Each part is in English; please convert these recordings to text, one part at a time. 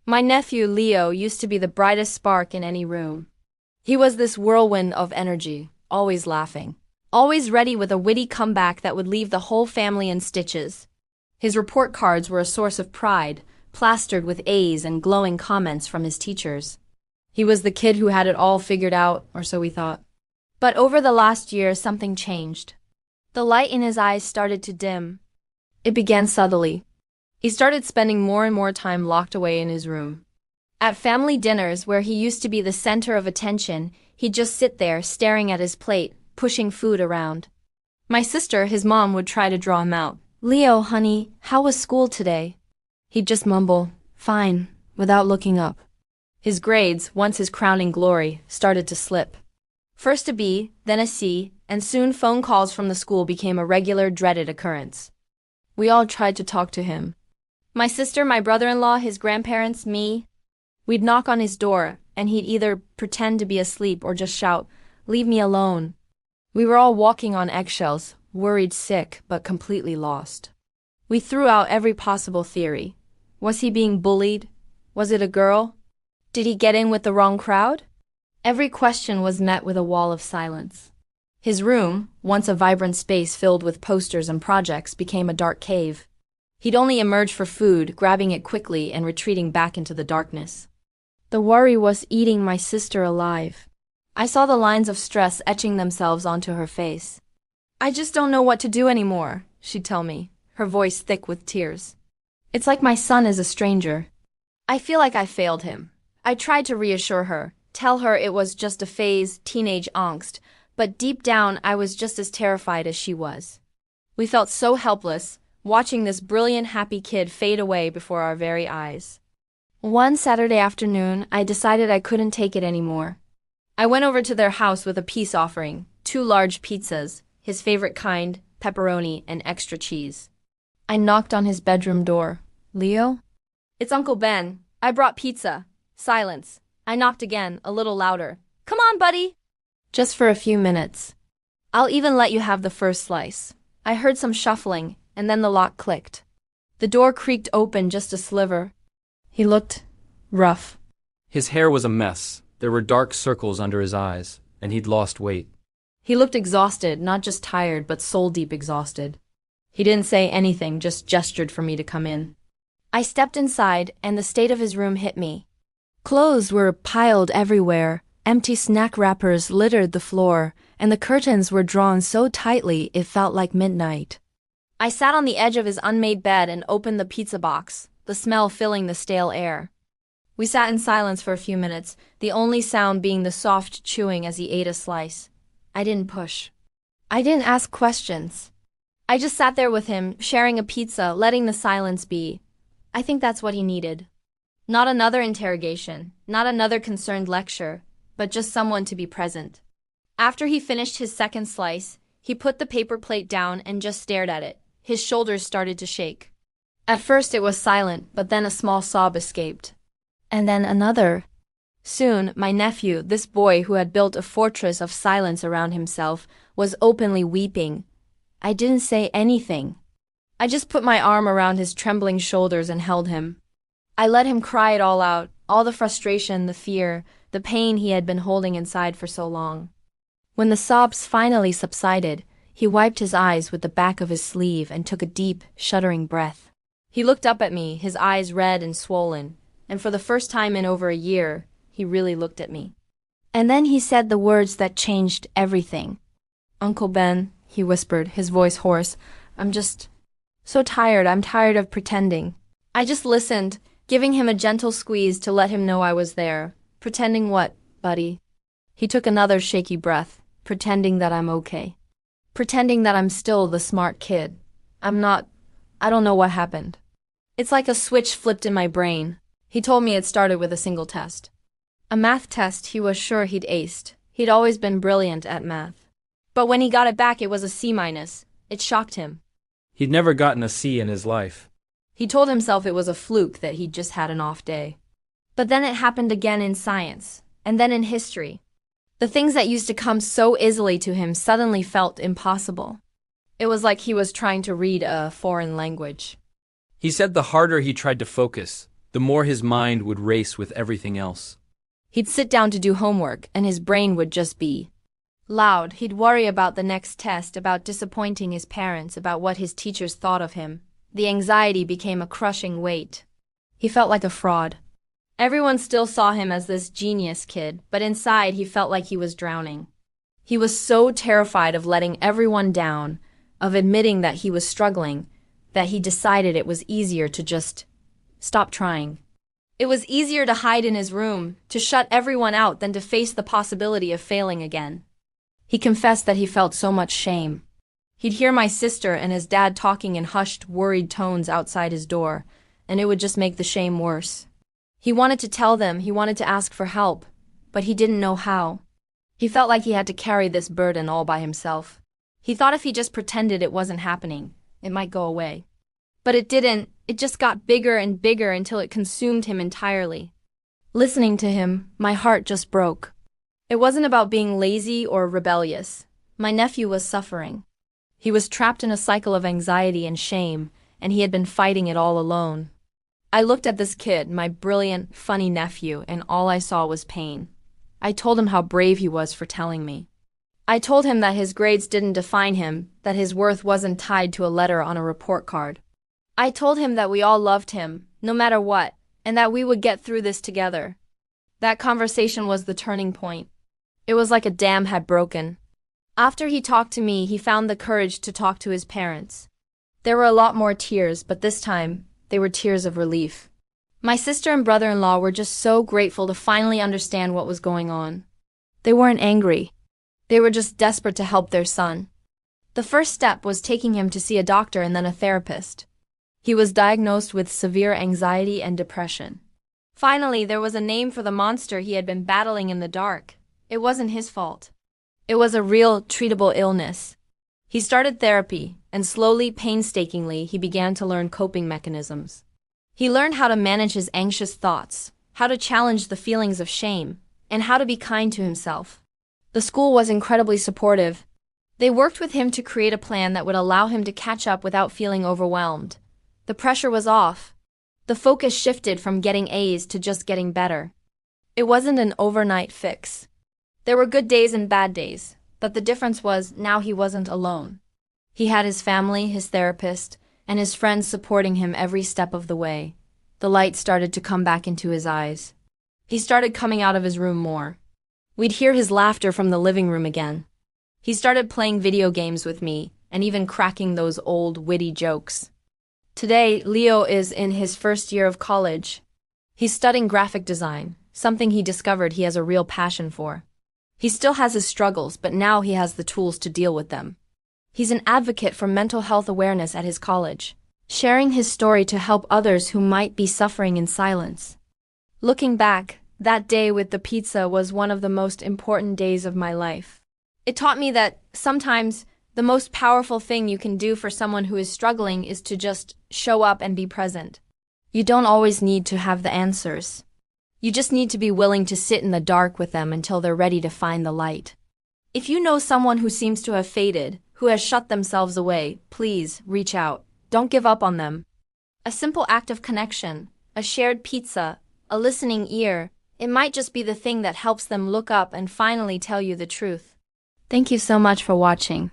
My nephew Leo used to be the brightest spark in any room. He was this whirlwind of energy, always laughing, always ready with a witty comeback that would leave the whole family in stitches. His report cards were a source of pride, plastered with A's and glowing comments from his teachers. He was the kid who had it all figured out, or so we thought. But over the last year, something changed. The light in his eyes started to dim. It began subtly. He started spending more and more time locked away in his room. At family dinners, where he used to be the center of attention, he'd just sit there, staring at his plate, pushing food around. My sister, his mom, would try to draw him out. "Leo, honey, how was school today?" He'd just mumble, "Fine," without looking up. His grades, once his crowning glory, started to slip. First a B, then a C, and soon phone calls from the school became a regular, dreaded occurrence. We all tried to talk to him. My sister, my brother-in-law, his grandparents, me. We'd knock on his door, and he'd either pretend to be asleep or just shout, "Leave me alone." We were all walking on eggshells, worried sick, but completely lost. We threw out every possible theory. Was he being bullied? Was it a girl? Did he get in with the wrong crowd? Every question was met with a wall of silence. His room, once a vibrant space filled with posters and projects, became a dark cave. He'd only emerge for food, grabbing it quickly and retreating back into the darkness. The worry was eating my sister alive. I saw the lines of stress etching themselves onto her face. "I just don't know what to do anymore," she'd tell me, her voice thick with tears. "It's like my son is a stranger. I feel like I failed him." I tried to reassure her, tell her it was just a phase, teenage angst, but deep down I was just as terrified as she was. We felt so helpless, watching this brilliant, happy kid fade away before our very eyes. One Saturday afternoon, I decided I couldn't take it anymore. I went over to their house with a peace offering, 2 large pizzas, his favorite kind, pepperoni and extra cheese. I knocked on his bedroom door. "Leo?" "It's Uncle Ben. I brought pizza." Silence. I knocked again, a little louder. "Come on, buddy." "Just for a few minutes. I'll even let you have the first slice." I heard some shuffling, and then the lock clicked. The door creaked open just a sliver. He looked rough. His hair was a mess. There were dark circles under his eyes, and he'd lost weight. He looked exhausted, not just tired, but soul-deep exhausted. He didn't say anything, just gestured for me to come in. I stepped inside, and the state of his room hit me. Clothes were piled everywhere, empty snack wrappers littered the floor, and the curtains were drawn so tightly it felt like midnight. I sat on the edge of his unmade bed and opened the pizza box, the smell filling the stale air. We sat in silence for a few minutes, the only sound being the soft chewing as he ate a slice. I didn't push. I didn't ask questions. I just sat there with him, sharing a pizza, letting the silence be. I think that's what he needed. Not another interrogation, not another concerned lecture, but just someone to be present. After he finished his second slice, he put the paper plate down and just stared at it. His shoulders started to shake. At first it was silent, but then a small sob escaped. And then another. Soon, my nephew, this boy who had built a fortress of silence around himself, was openly weeping. I didn't say anything. I just put my arm around his trembling shoulders and held him. I let him cry it all out, all the frustration, the fear, the pain he had been holding inside for so long. When the sobs finally subsided, he wiped his eyes with the back of his sleeve and took a deep, shuddering breath. He looked up at me, his eyes red and swollen, and for the first time in over a year, he really looked at me. And then he said the words that changed everything. "Uncle Ben," he whispered, his voice hoarse, "I'm just so tired. I'm tired of pretending." I just listened, giving him a gentle squeeze to let him know I was there. "Pretending what, buddy?" He took another shaky breath. "Pretending that I'm okay. Pretending that I'm still the smart kid. I'm not. I don't know what happened." It's like a switch flipped in my brain. He told me it started with a single test. A math test he was sure he'd aced. He'd always been brilliant at math. But when he got it back, it was a C-. It shocked him. He'd never gotten a C in his life. He told himself it was a fluke that he'd just had an off day. But then it happened again in science, and then in history. The things that used to come so easily to him suddenly felt impossible. It was like he was trying to read a foreign language. He said the harder he tried to focus, the more his mind would race with everything else. He'd sit down to do homework, and his brain would just be loud. He'd worry about the next test, about disappointing his parents, about what his teachers thought of him. The anxiety became a crushing weight. He felt like a fraud. Everyone still saw him as this genius kid, but inside he felt like he was drowning. He was so terrified of letting everyone down, of admitting that he was struggling, that he decided it was easier to just stop trying. It was easier to hide in his room, to shut everyone out, than to face the possibility of failing again. He confessed that he felt so much shame. He'd hear my sister and his dad talking in hushed, worried tones outside his door, and it would just make the shame worse. He wanted to tell them, he wanted to ask for help, but he didn't know how. He felt like he had to carry this burden all by himself. He thought if he just pretended it wasn't happening, it might go away. But it didn't. It just got bigger and bigger until it consumed him entirely. Listening to him, my heart just broke. It wasn't about being lazy or rebellious. My nephew was suffering. He was trapped in a cycle of anxiety and shame, and he had been fighting it all alone. I looked at this kid, my brilliant, funny nephew, and all I saw was pain. I told him how brave he was for telling me. I told him that his grades didn't define him, that his worth wasn't tied to a letter on a report card. I told him that we all loved him, no matter what, and that we would get through this together. That conversation was the turning point. It was like a dam had broken. After he talked to me, he found the courage to talk to his parents. There were a lot more tears, but this time, they were tears of relief. My sister and brother-in-law were just so grateful to finally understand what was going on. They weren't angry. They were just desperate to help their son. The first step was taking him to see a doctor and then a therapist. He was diagnosed with severe anxiety and depression. Finally, there was a name for the monster he had been battling in the dark. It wasn't his fault. It was a real, treatable illness. He started therapy, and slowly, painstakingly, he began to learn coping mechanisms. He learned how to manage his anxious thoughts, how to challenge the feelings of shame, and how to be kind to himself. The school was incredibly supportive. They worked with him to create a plan that would allow him to catch up without feeling overwhelmed. The pressure was off. The focus shifted from getting A's to just getting better. It wasn't an overnight fix. There were good days and bad days, but the difference was now he wasn't alone. He had his family, his therapist, and his friends supporting him every step of the way. The light started to come back into his eyes. He started coming out of his room more. We'd hear his laughter from the living room again. He started playing video games with me, and even cracking those old, witty jokes. Today, Leo is in his first year of college. He's studying graphic design, something he discovered he has a real passion for. He still has his struggles, but now he has the tools to deal with them. He's an advocate for mental health awareness at his college, sharing his story to help others who might be suffering in silence. Looking back, that day with the pizza was one of the most important days of my life. It taught me that sometimes the most powerful thing you can do for someone who is struggling is to just show up and be present. You don't always need to have the answers. You just need to be willing to sit in the dark with them until they're ready to find the light. If you know someone who seems to have faded, who has shut themselves away, please reach out. Don't give up on them. A simple act of connection, a shared pizza, a listening ear, it might just be the thing that helps them look up and finally tell you the truth. Thank you so much for watching.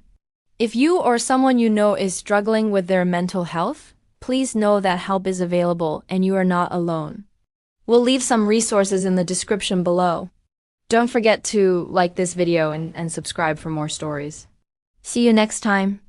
If you or someone you know is struggling with their mental health, please know that help is available and you are not alone. We'll leave some resources in the description below. Don't forget to like this video and subscribe for more stories. See you next time.